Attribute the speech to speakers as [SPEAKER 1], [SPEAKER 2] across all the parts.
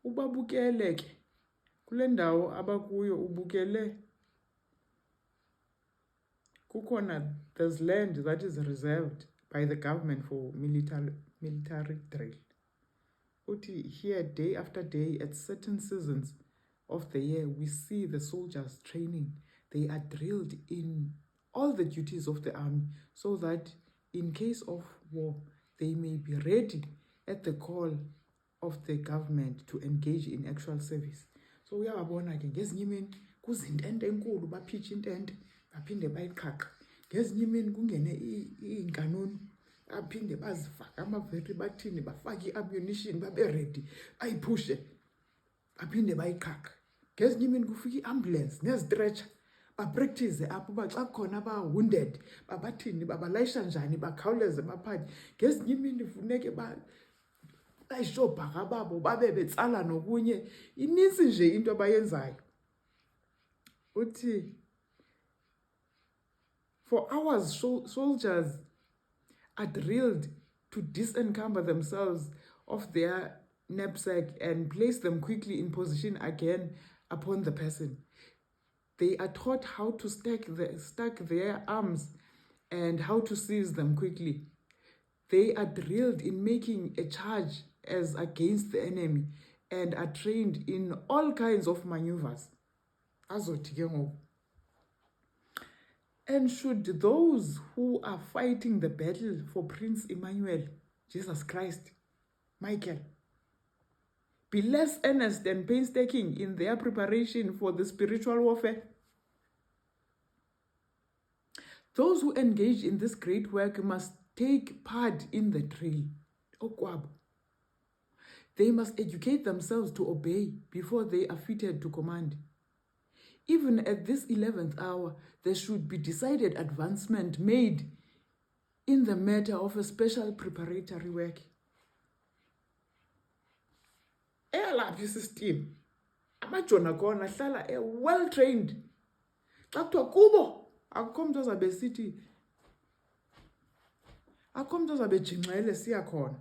[SPEAKER 1] ubabukele ke kule ndawo abakuyo ubukele kukhona there's land that is reserved by the government for military drill. Uthi here day after day at certain seasons of the year we see the soldiers training. They are drilled in all the duties of the army so that in case of war they may be ready at the call of the government to engage in actual service. So uyabona ke ngezinye imini kuzintente enkulu baphitsha intente baphinde bayiqhaqha. Ngezinye imini kungene iinkanoni aphinde bazifaka amaveri bathini bafake i-ammunition babe ready bayiphushe baphinde bayiqhaqha. Ngezinye imini kufika i-ambulance nezitretcher bapractice apho uba xa khona ba-wounded babathini babalayisha njani bakhawuleze baphathe. Ngezinye imini funeke bayishobhaka babo babe betsala nokunye. Inintsi nje into abayenzayo. Uthi for hours soldiers are drilled to disencumber themselves of their knapsack and place them quickly in position again upon the person. They are taught how to stack their arms and how to seize them quickly. They are drilled in making a charge as against the enemy and are trained in all kinds of maneuvers. Azothi ke ngoku. And should those who are fighting the battle for Prince Emmanuel, Jesus Christ, Michael, be less earnest and painstaking in their preparation for the spiritual warfare? Those who engage in this great work must take part in the drill. Okwabo. They must educate themselves to obey before they are fitted to command. Even at this 11th hour, there should be decided advancement made in the matter of a special preparatory work. Eyalaphi system amajona khona hlala well trained. Xa kuthiwa kubo akukho mntu ozabe sithi akukho mntu ozabe jinxele siya khona.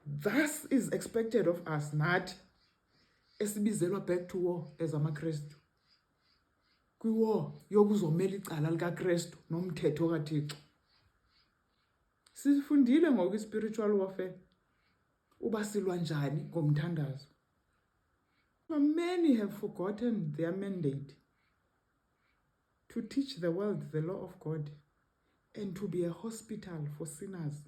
[SPEAKER 1] Thus is expected of us nathi esibizelwa back to war as amaKristu. Kwi-war yokuzomela icala likaKristu nomthetho kaThixo. Sifundile ngoku spiritual warfare uba silwa njani ngomthandazo. Many have forgotten their mandate to teach the world the law of God and to be a hospital for sinners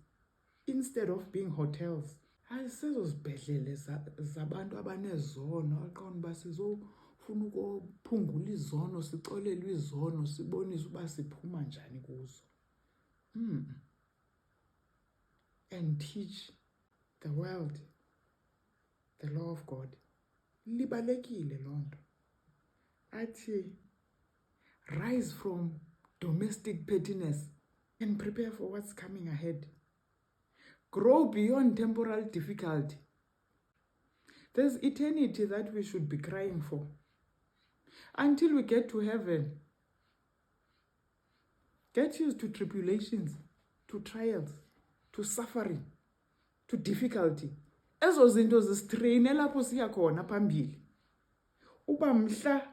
[SPEAKER 1] instead of being hotels. Ayisezo zibhedlele zabantu abanezono aqonda uba sizofuna ukuphungula izono sicolelwe izono sibonise uba siphuma njani kuzo. And teach the world the law of God. Libalekile loo nto. Athi rise from domestic pettiness and prepare for what's coming ahead. Grow beyond temporal difficulty. There's eternity that we should be crying for. Until we get to heaven, get used to tribulations, to trials, to suffering, to difficulty. Ezo zinto zistrain lapho siya khona phambili. Uba mhla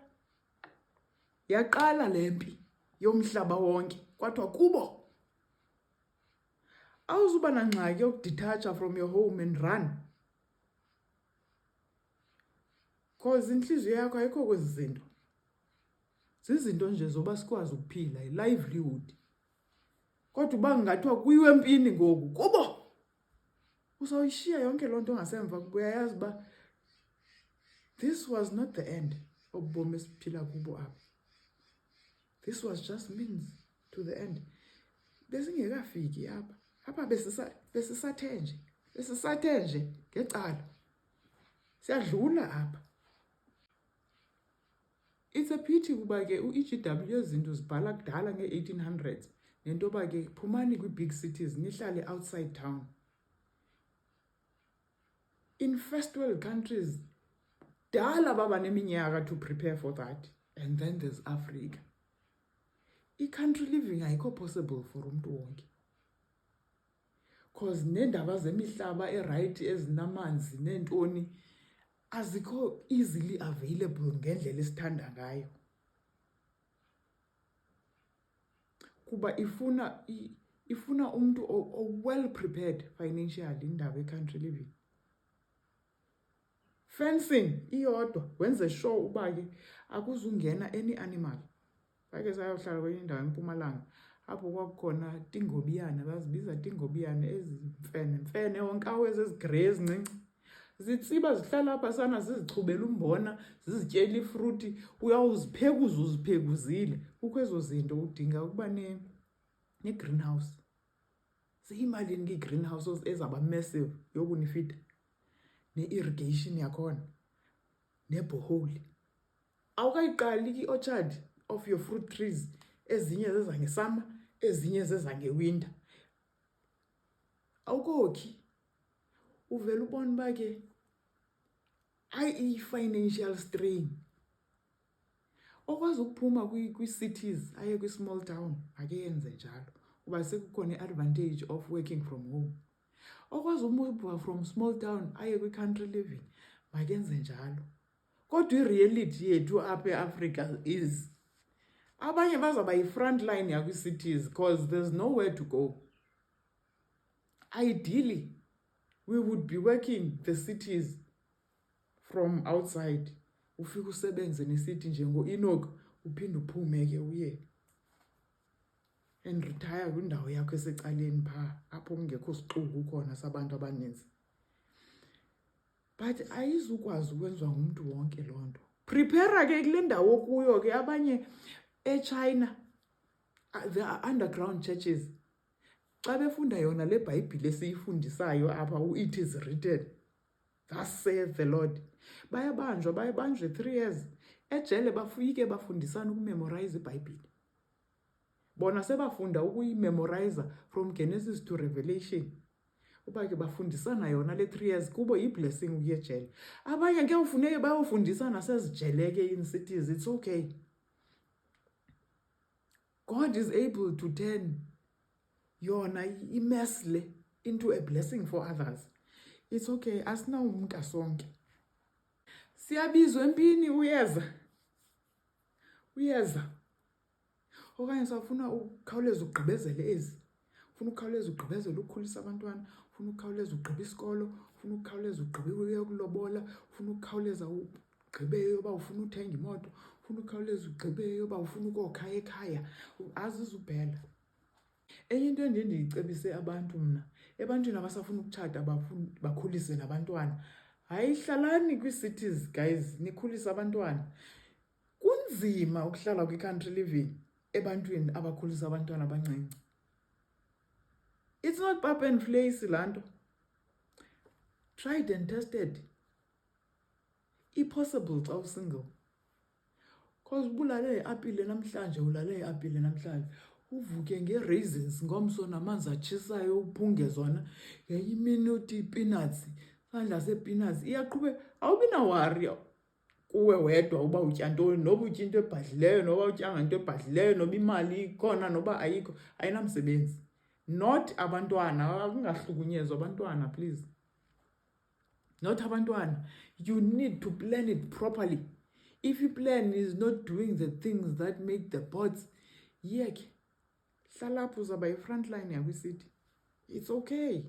[SPEAKER 1] yaqala lempi yomhlaba wonke, kwathiwa kubo awuzuba nangxaki yokudethacha from your home and run. Because inhliziyo yakho ayikho kwezi zinto. Zizinto nje zoba sikwazi ukuphila, livelihood. Kodwa uba ngathiwa kuyiwe empini ngoku kubo uzawuyishiya yonke loo nto ngasemva kuba uyayazi uba this was not the end obubomi esiphila kubo apha. This was just means to the end. Besingekafiki apha. Apha besisathe nje ngecala. Siyadlula apha. It's a pity kuba ke u-EGW izinto zibhala kudala nge-1800s nento ba ke phumani kwi-big cities nihlale outside town. In first world countries dala baba neminyaka to prepare for that. And then there's Africa. I-country living ayikho possible for umntu wonke. cause neendaba zemihlaba eright ezinamanzi neentoni azikho easily available ngendlela esithanda ngayo, kuba ifuna umuntu well prepared financially indaba e-country living. Fencing iyodwa wenze sure uba ke akuzungena any animal. Sake sayohlala kwenye indawo eMpumalanga apho kwakukhona tingobiyane, bazibiza tingobiyane, ezimfene onkawu ezigrey ezincinci, zitsiba zihlala apha sana zizichubela umbona, zizityela ifruti, uyawuziphekuza uziphekuzile. Kukho ezo zinto udinga ukuba ne-greenhouse. Seyimalini ke i-greenhouse ezaba massive yokunifida, ne-irrigation yakhona, ne-borehole. Awukayiqali i-orchard of your fruit trees, ezinye zeza ngesummer, ezinye zeza ngewinter. Awukokhi uvela ubona uba ke i-financial strain. Okwazi ukuphuma kwi-cities aye kwi-small town akeyenze njalo, kuba sekukhona i-advantage of working from home. Okwazi umuva from small town aye kwi-country living makenze njalo. Kodwa i-reality yethu apha e-Africa is abanye bazaba yi-front line yakwi-cities because there's nowhere to go. Ideally, we would be working the cities from outside. Ufika usebenze ne-city njengo-Enoch, uphinde uphume ke uye and retire kwindawo yakho esecaleni phaa apho kungekho sixuku khona sabantu abaninzi. But ayizukwazi ukwenziwa ngumuntu wonke loo nto. Prepare ke kule ndawo kuyo ke abanye eChina, there are underground churches. Xa befunda yona le Bhayibhile esiyifundisayo apha, it is written, thus saith the Lord, bayabanjwe 3 years ejele, bafuyike bafundisana ukumemorize iBhayibhile. Bona sebafunda ukuyimemorize from Genesis to Revelation. Uba ke bafundisana yona le 3 years, kubo yi-blessing ukuye ejele. Abanye ke ufuneke bayofundisana sezijele ke in cities, it's okay. God is able to turn yona i-mess le into a blessing for others. It's okay, asinawumka sonke. Siyabizwa empini uyeza. Okanye safuna ukukhawuleza ugqibezele ezi. Ufuna ukukhawuleza ugqibezele ukukhulisa abantwana, ufuna ukukhawuleza ugqiba isikolo, ufuna ukukhawuleza ugqibe ukulobola, ufuna ukukhawuleza ugqibe yoba ufuna uthenga imoto, ufuna ukukhawuleza ugqibe yoba ufuna ukokha ekhaya, azizuphela. Enye into endiyicebise abantu mna, ebantwini abasafuna ukutshata bakhulise nabantwana, hayi hlalani kwi-cities guys, nikhulise abantwana. Kunzima ukuhlala kwi-country living ebantwini abakhulisa abantwana abancinci. It's not pap and flace laa nto. Tried and tested. I-possible xa usingle. Because ubulale iapile namhlanje, ulale iapile namhlanje, uvuke nge-raisins ngomso namanzi atshisayo uphunge zona, ngenye imini uthi i-peanuts, sandla se-peanuts iyaqhube, awubi nawari kuwe wedwa uba utya ntoni, noba utya into ebhadlileyo, noba utyanga into ebhadlileyo, noba imali ikhona, noba ayikho, ayinamsebenzi. Not abantwana, akungahlukunyezwa abantwana, please. Not abantwana. You need to plan it properly. If your plan is not doing the things that make the pots, yeke, hlala apho uzaba yi-front line yakwi-city. It's okay.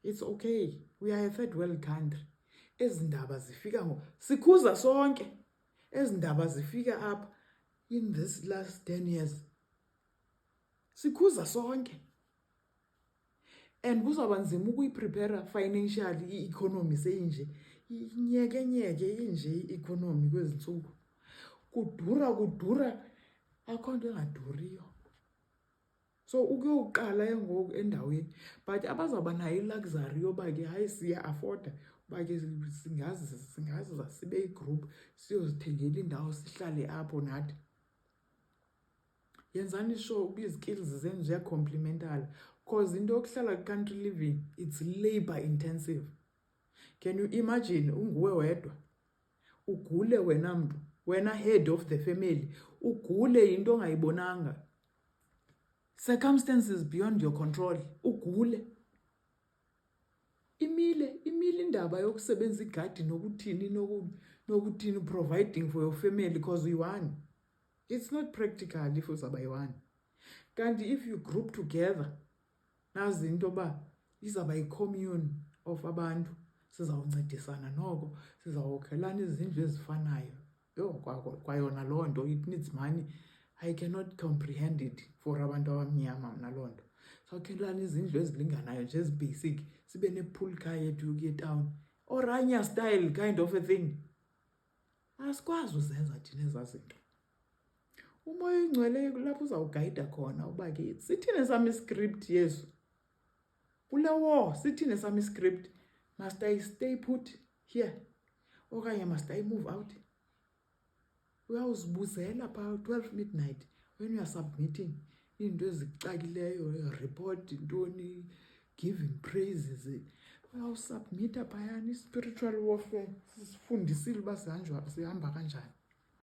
[SPEAKER 1] It's okay. We are a third world country. Ezi ndaba zifika sikhuza sonke. Ezi ndaba zifika apha in this last 10 years. Sikhuza sonke. And kuzawuba nzima ukuyiprepare financially i-economy seyinje. Inyeke inje i-economy kwezi ntsuku. Kudura, akho nto engaduriyo. So ukuyoqala ngoku endaweni, but abazawuba nayo i-luxury yoba ke hayi siya afforda uba ke singazi sibe yi-group siyozithengela indawo sihlale apho nathi. Yenzani sure ukuba izikills zenu ziyacomplementala, because into yokuhlala country living, it's labor intensive. Can you imagine unguwe wedwa, ugule wena mntu, wena head of the family, ugule into ongayibonanga, circumstances beyond your control, ugule. imile indaba yokusebenza igadi nokuthini providing for your family because you-one. It's not practical if uzaba yi-one. Kanti if you group together, nazi into ba izaba yi-commune of abantu, sizawuncedisana noko, sizawukhelana izindlu ezifanayo. Kwayona loo nto, it needs money. I cannot comprehend it for abantu abamnyama mna loo nto. Sawukhelana izindlu ezilinganayo nje ezibasic, sibe ne-pool car yethu yokuya etown, oranya style kind of a thing. Asikwazi uzenza thina ezaa zinto. Umoya oyingcwele lapho uzawugayida khona uba ke sithini sami script Yesu. Kule war sithini sami script. Must I stay put here? Okanye must I move out? Uyawuzibuzela pha 12 midnight when you are submitting into ezicakileyo, report intoni, giving praises. Uyawusubmita phayana. I-spiritual warfare sifundisile uba sihamba kanjani.